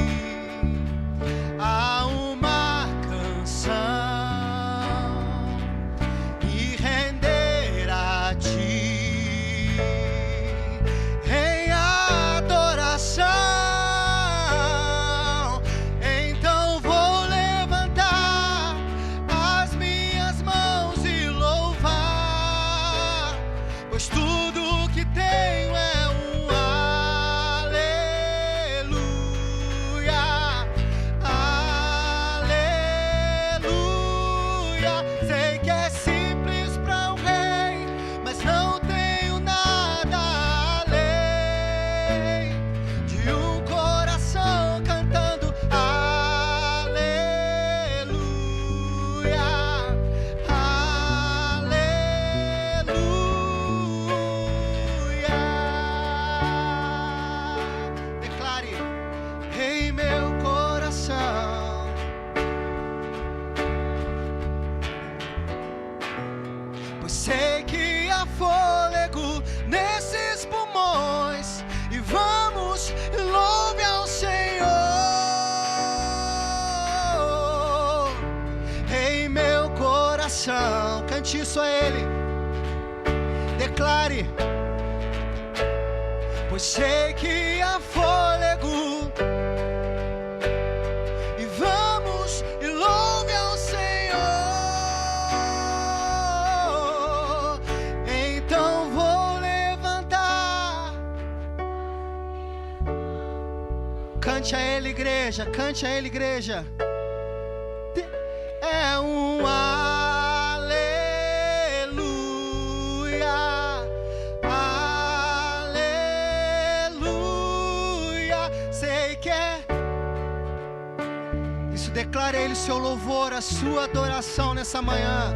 a uma canção, e render a ti em adoração. Então vou levantar as minhas mãos e louvar, pois tudo que tenho é sei que há fôlego nesses pulmões, e vamos, louve ao Senhor. Em meu coração, cante isso a Ele, declare, pois sei que há fôlego. Cante a Ele, igreja, cante a Ele, igreja. É um aleluia, aleluia. Sei que é isso, declara a Ele o seu louvor, a sua adoração nessa manhã.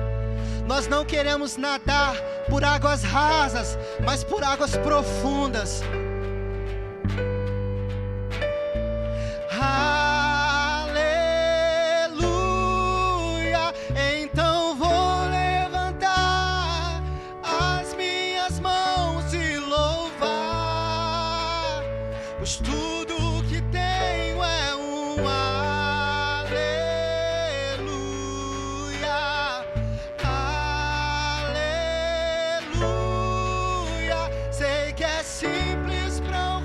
Nós não queremos nadar por águas rasas, mas por águas profundas. Aleluia, então vou levantar as minhas mãos e louvar, pois tudo que tenho é um aleluia, aleluia. Sei que é simples pra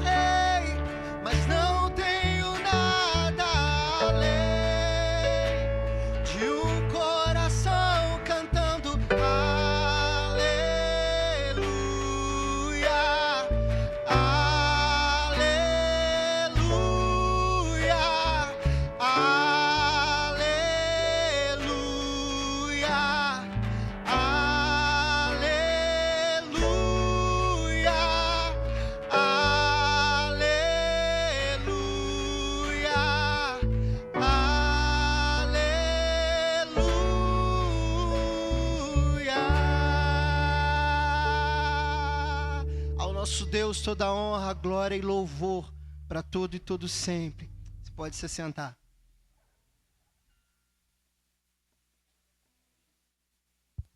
nosso Deus toda honra, glória e louvor para todo e todo sempre. Você pode se sentar.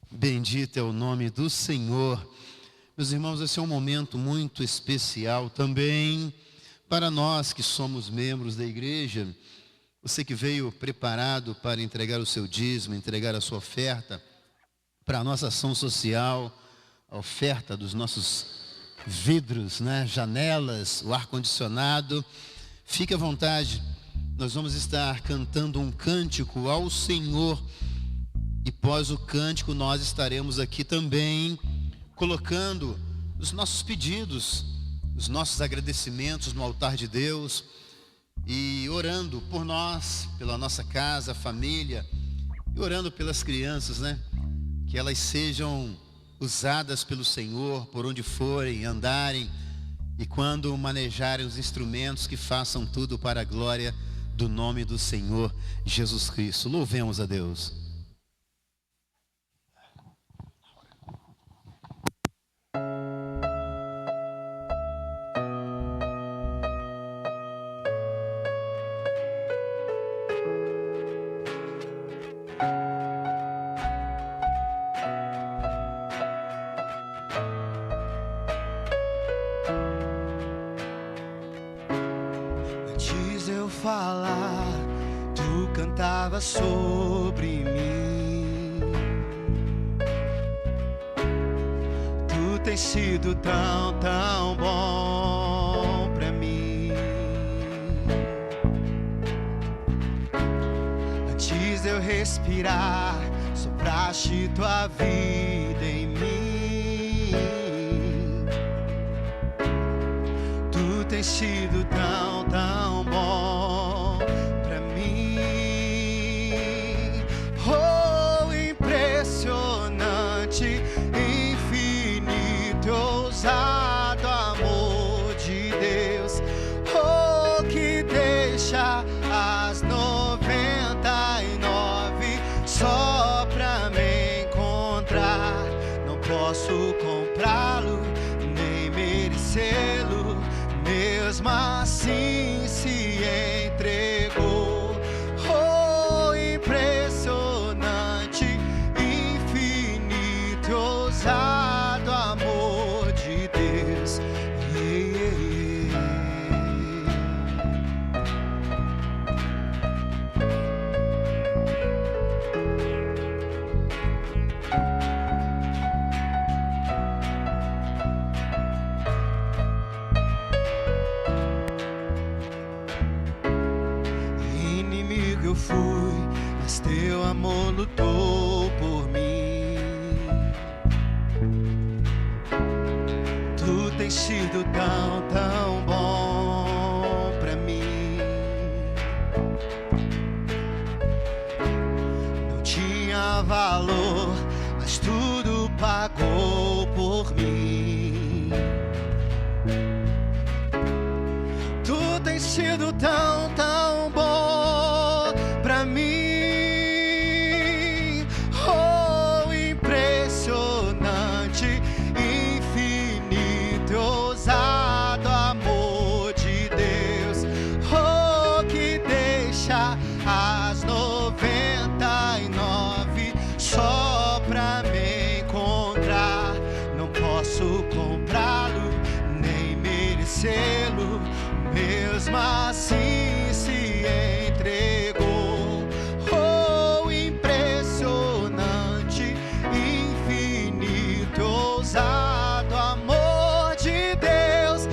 Bendito é o nome do Senhor. Meus irmãos, esse é um momento muito especial também para nós que somos membros da igreja. Você que veio preparado para entregar o seu dízimo, entregar a sua oferta para a nossa ação social, a oferta dos nossos vidros, né, janelas, o ar-condicionado. Fique à vontade, nós vamos estar cantando um cântico ao Senhor e pós o cântico nós estaremos aqui também colocando os nossos pedidos, os nossos agradecimentos no altar de Deus e orando por nós, pela nossa casa, família, e orando pelas crianças, né? Que elas sejam usadas pelo Senhor por onde forem, andarem, e quando manejarem os instrumentos, que façam tudo para a glória do nome do Senhor Jesus Cristo. Louvemos a Deus. Falar, tu cantava sobre mim. Tu tens sido tão, tão bom pra mim. Antes de eu respirar, sopraste tua vida em mim. Tu tens sido tão, tão bom. Ousado amor de Deus, oh, que deixa as 99 só pra me encontrar. Não posso comprá-lo, nem merecê-lo, mesmo assim se entregou. Oh, impressionante, infinito, ousado amor de Deus. Inimigo eu fui, mas teu amor lutou por mim. Tu tens sido tão, tão bom pra mim. Não tinha valor, mas tudo pagou por mim. Tu tens sido tão, tão bom pra mim. Oh, impressionante, infinito, ousado amor de Deus. Oh, que deixa as 99 só pra me encontrar. Não posso comprá-lo, nem merecê-lo, mesmo assim se entregou. Oh, impressionante, infinito, ousado amor de Deus.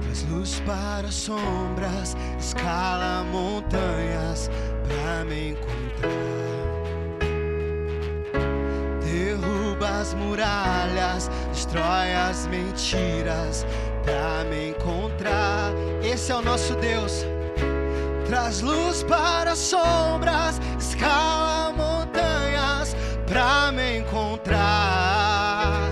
Traz luz para sombras, escala montanhas pra me encontrar. Derruba as muralhas, destrói as mentiras pra me encontrar. Esse é o nosso Deus. Traz luz para sombras, escala montanhas pra pra me encontrar.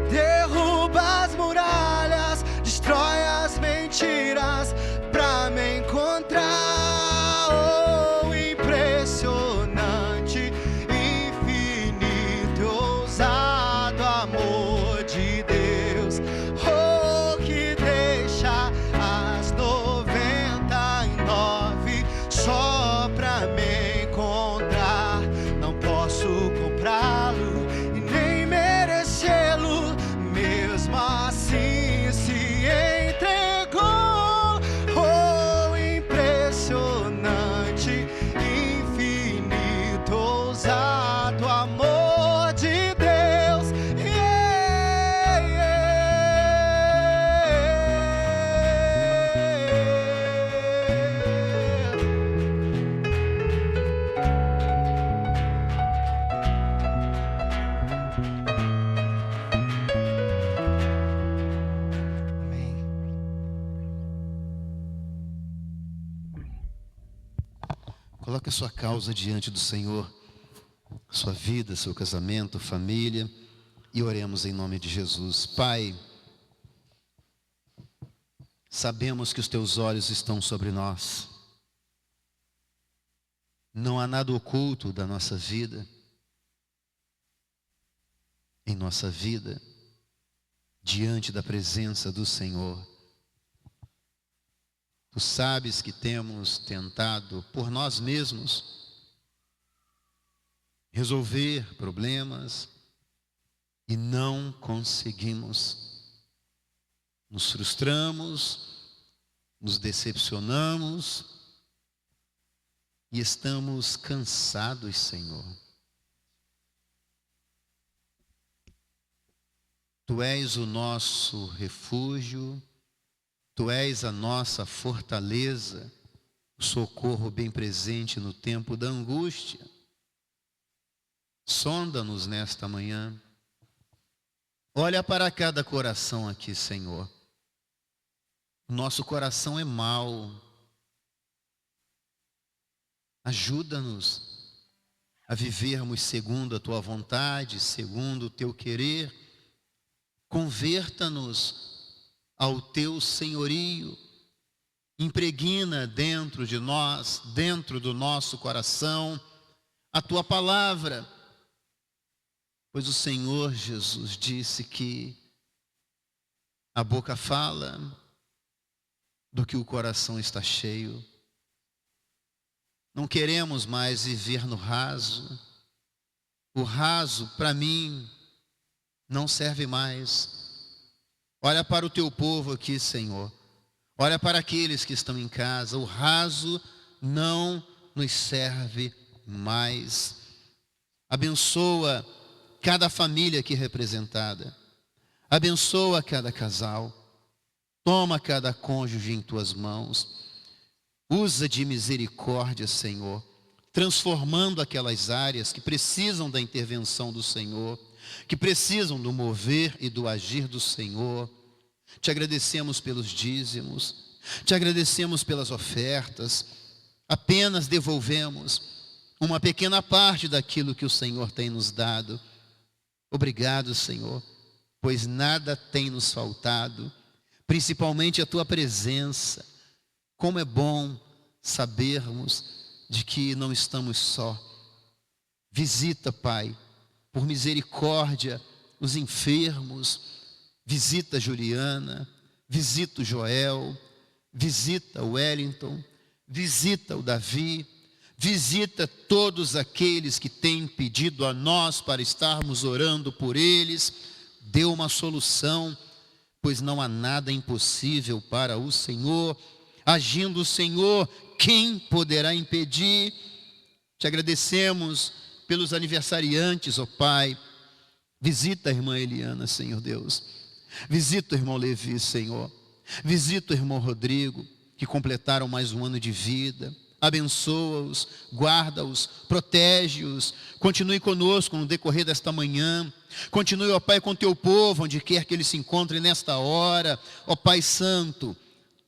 Derruba as muralhas, destrói as mentiras pra me encontrar. Oh, impressionante, infinito, ousado amor de Deus. Oh, que deixa as 99 só pra me encontrar. Não posso comprá-lo e nem merecê-lo, mesmo assim se entregou. Oh, impressionante, infinito, ousado amor de Deus. Amém. Coloque a sua causa diante do Senhor, sua vida, seu casamento, família, e oremos em nome de Jesus. Pai, sabemos que os teus olhos estão sobre nós. Não há nada oculto da nossa vida, em nossa vida, diante da presença do Senhor. Tu sabes que temos tentado por nós mesmos resolver problemas e não conseguimos. Nos frustramos, nos decepcionamos e estamos cansados, Senhor. Tu és o nosso refúgio, Tu és a nossa fortaleza, o socorro bem presente no tempo da angústia. Sonda-nos nesta manhã. Olha para cada coração aqui, Senhor. O nosso coração é mau. Ajuda-nos a vivermos segundo a Tua vontade, segundo o Teu querer. Converta-nos ao Teu senhorio. Impregna dentro de nós, dentro do nosso coração, a Tua palavra. Pois o Senhor Jesus disse que a boca fala do que o coração está cheio. Não queremos mais viver no raso. O raso, para mim, não serve mais. Olha para o Teu povo aqui, Senhor. Olha para aqueles que estão em casa. O raso não nos serve mais. Abençoa cada família aqui representada. Abençoa cada casal. Toma cada cônjuge em Tuas mãos. Usa de misericórdia, Senhor, transformando aquelas áreas que precisam da intervenção do Senhor, que precisam do mover e do agir do Senhor. Te agradecemos pelos dízimos, te agradecemos pelas ofertas. Apenas devolvemos uma pequena parte daquilo que o Senhor tem nos dado. Obrigado, Senhor, pois nada tem nos faltado, principalmente a Tua presença. Como é bom sabermos de que não estamos só. Visita, Pai, por misericórdia, os enfermos. Visita a Juliana, visita o Joel, visita o Wellington, visita o Davi, visita todos aqueles que têm pedido a nós para estarmos orando por eles. Dê uma solução, pois não há nada impossível para o Senhor. Agindo o Senhor, quem poderá impedir? Te agradecemos pelos aniversariantes, ó Pai. Visita a irmã Eliana, Senhor Deus. Visita o irmão Levi, Senhor. Visita o irmão Rodrigo, que completaram mais um ano de vida. Abençoa-os, guarda-os, protege-os. Continue conosco no decorrer desta manhã. Continue, ó Pai, com Teu povo, onde quer que ele se encontre nesta hora. Ó Pai Santo,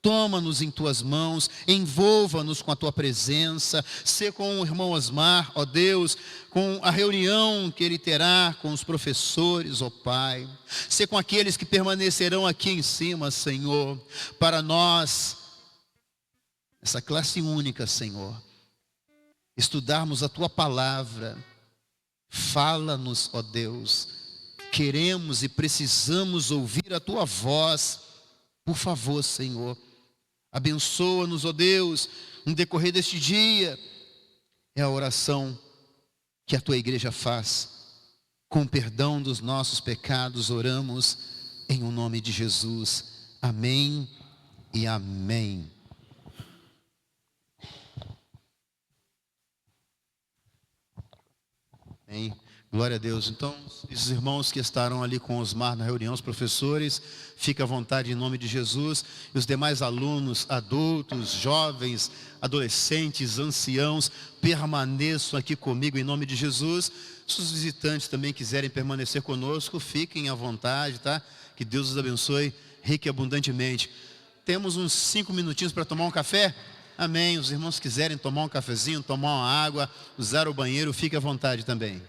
Toma-nos em tuas mãos, envolva-nos com a tua presença, sê com o irmão Osmar, ó Deus, com a reunião que ele terá com os professores, ó Pai, sê com aqueles que permanecerão aqui em cima, Senhor, para nós, essa classe única, Senhor, estudarmos a tua palavra. Fala-nos, ó Deus, queremos e precisamos ouvir a tua voz, por favor, Senhor. Abençoa-nos, ó Deus, no decorrer deste dia. É a oração que a tua igreja faz. Com perdão dos nossos pecados, oramos em o nome de Jesus. Amém e amém. Amém. Glória a Deus. Então, esses irmãos que estarão ali com Osmar na reunião, os professores, fica à vontade em nome de Jesus. E os demais alunos, adultos, jovens, adolescentes, anciãos, permaneçam aqui comigo em nome de Jesus. Se os visitantes também quiserem permanecer conosco, fiquem à vontade, tá? Que Deus os abençoe rica e abundantemente. Temos uns 5 minutinhos para tomar um café? Amém. Os irmãos quiserem tomar um cafezinho, tomar uma água, usar o banheiro, fique à vontade também.